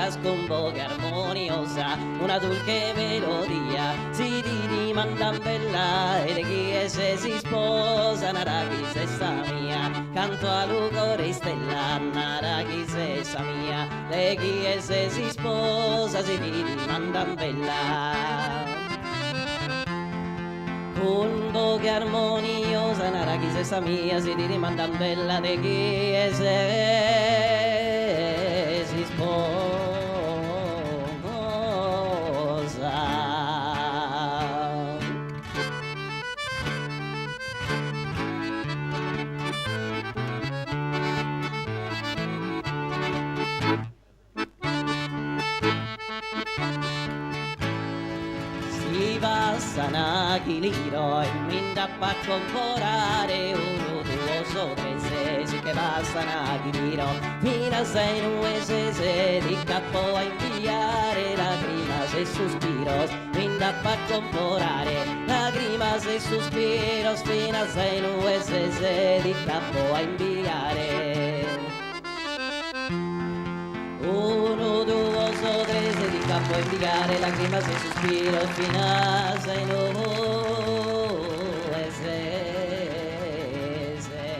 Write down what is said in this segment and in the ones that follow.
compás con boca armoniosa, una dulce melodía, si di mandan bella, e chi si sposa, naraghi sessa mia, canto a lucore stella, naraghi sessa mia, le chi si sposa, si di mandan bella. Con voce armoniosa, naraghi sessa mia, si di mandan bella, de chi si sposa. Si passano chiliro e mi da a comporare uno, due, so, tre, sei, che passano chiliro fino a sei, due, sei, di capo a inviare lacrimas e sospiros, mi da a comporare lacrimas e sospiros fino a sei, due, sei, di capo a inviare. Uno, due, so, tre, se di capo a inviare lacrimas e sospiro fino a sei, due, sei, sei.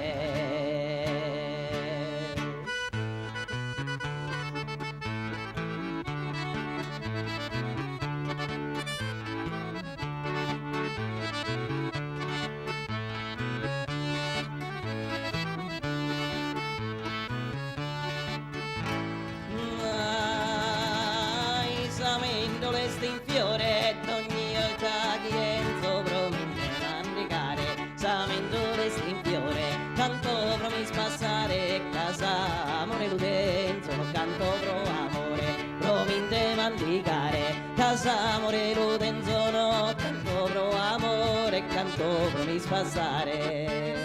Samendole in fiore d'ogni volta che entro promette mandicare, samendole in fiore tanto promis passare casa amore l'utenzo non canto pro amore promette mandicare casa amore l'utenzo no canto pro amore canto promis passare.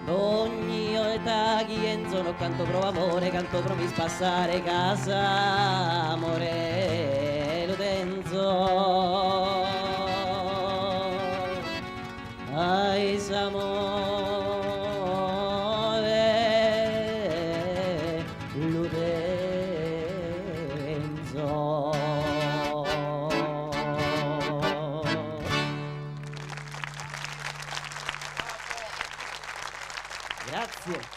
Ogni volta che enzo non canto pro amore, canto pro mi spassare casa amore l'utenzo. Ai s'amore l'utenzo. Grazie.